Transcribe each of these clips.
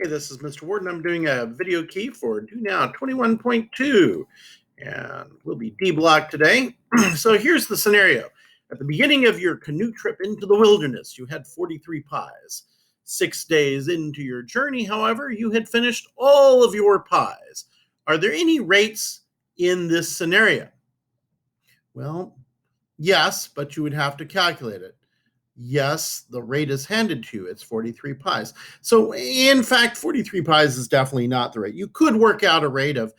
Hey, this is Mr. Ward, and I'm doing a video key for Do Now 21.2, and we'll be D-blocked today. So here's the scenario. At the beginning of your canoe trip into the wilderness, you had 43 pies. 6 days into your journey, however, you had finished all of your pies. Are there any rates in this scenario? Well, yes, but you would have to calculate it. Yes, the rate is handed to you. It's 43 pies. So in fact, 43 pies is definitely not the rate. You could work out a rate of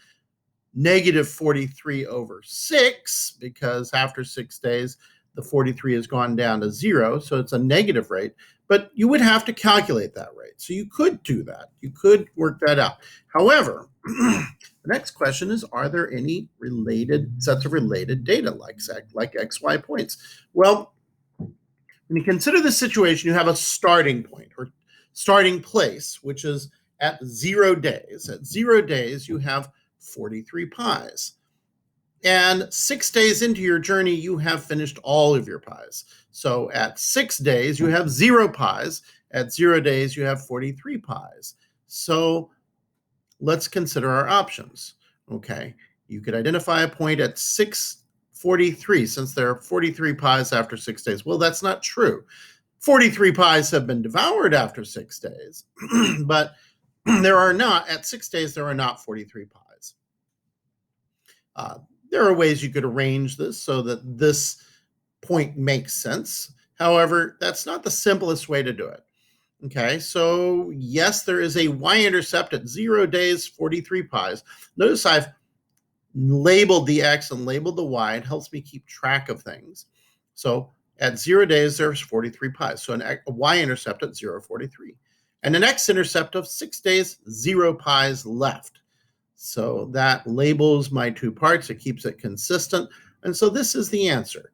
negative 43 over 6 because after 6 days, the 43 has gone down to 0. So it's a negative rate, but you would have to calculate that rate. So you could do that. You could work that out. However, the next question is, are there any related sets of related data like XY points? Well, when you consider the situation, you have a starting point or starting place, which is at 0 days. At 0 days, you have 43 pies. And 6 days into your journey, you have finished all of your pies. So at 6 days, you have 0 pies. At 0 days, you have 43 pies. So let's consider our options. Okay, you could identify a point at 6:43 since there are 43 pies after 6 days. Well, that's not true. 43 pies have been devoured after 6 days, but there are not, at 6 days, there are not 43 pies. There are ways you could arrange this so that this point makes sense. However, that's not the simplest way to do it. Okay, so yes, there is a y-intercept at 0 days, 43 pies. Notice I've labeled the x and labeled the y. It helps me keep track of things. So at 0 days, there's 43 pies. So a y-intercept at 0:43. And an x-intercept of 6 days, 0 pies left. So that labels my two parts. It keeps it consistent. And so this is the answer.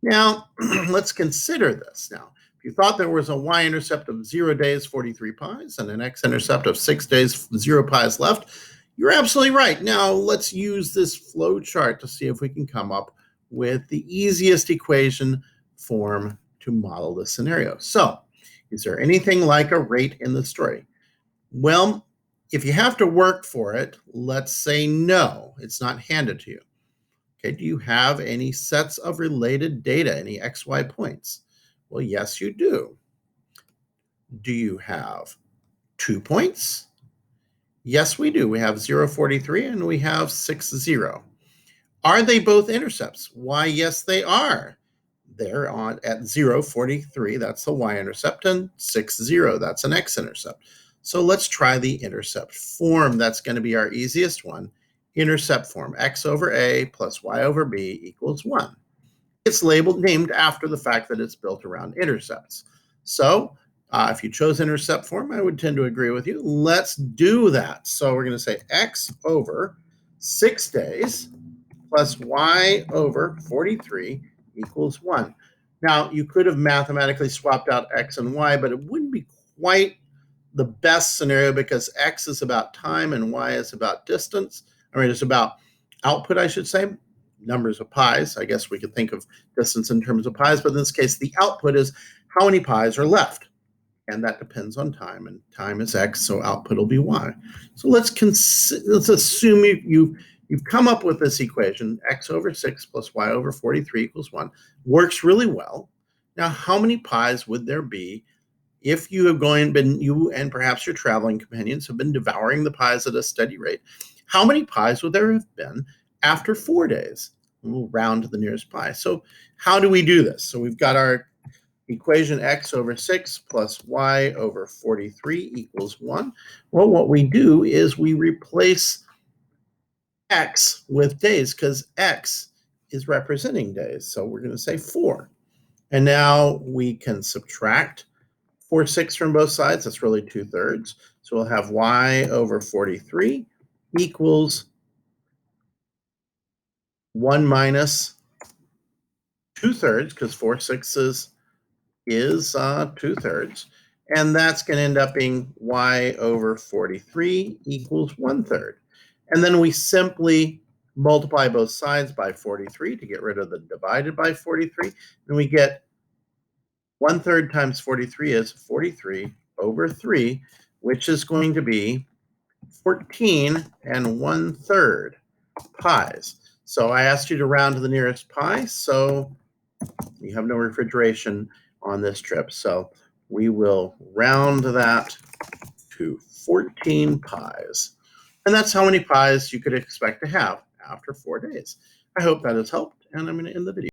Now, let's consider this. Now, if you thought there was a y-intercept of 0 days, 43 pies, and an x-intercept of 6 days, 0 pies left, you're absolutely right. Now, let's use this flow chart to see if we can come up with the easiest equation form to model this scenario. So, is there anything like a rate in the story? Well, if you have to work for it, let's say no, it's not handed to you. Okay, do you have any sets of related data, any XY points? Well, yes, you do. Do you have 2 points? Yes, we do. We have 0:43 and we have 6:0. Are they both intercepts? Why, yes, they are. They're on at 0:43, that's the y-intercept, and 6:0, that's an x-intercept. So let's try the intercept form. That's going to be our easiest one. Intercept form, x over a plus y over b equals 1. It's named after the fact that it's built around intercepts. So if you chose intercept form, I would tend to agree with you. Let's do that. So we're going to say x over 6 days plus y over 43 equals 1. Now, you could have mathematically swapped out x and y, but it wouldn't be quite the best scenario because x is about time and y is about distance. It's about output, I should say, numbers of pies. I guess we could think of distance in terms of pies, but in this case, the output is how many pies are left. And that depends on time, and time is x, so output will be y. So let's assume you've come up with this equation, x over 6 plus y over 43 equals 1. Works really well. Now, how many pies would there be if you and perhaps your traveling companions have been devouring the pies at a steady rate? How many pies would there have been after 4 days? We'll round to the nearest pi. So how do we do this? So we've got our equation x over 6 plus y over 43 equals 1. Well, what we do is we replace x with days because x is representing days. So we're going to say 4. And now we can subtract 4/6 from both sides. That's really 2/3. So we'll have y over 43 equals 1 minus 2/3 because 4/6 is 2/3. And that's going to end up being y over 43 equals 1/3. And then we simply multiply both sides by 43 to get rid of the divided by 43. And we get 1/3 times 43 is 43 over 3, which is going to be 14 1/3 pies. So I asked you to round to the nearest pi, so you have no refrigeration on this trip. So we will round that to 14 pies. And that's how many pies you could expect to have after 4 days. I hope that has helped, and I'm going to end the video.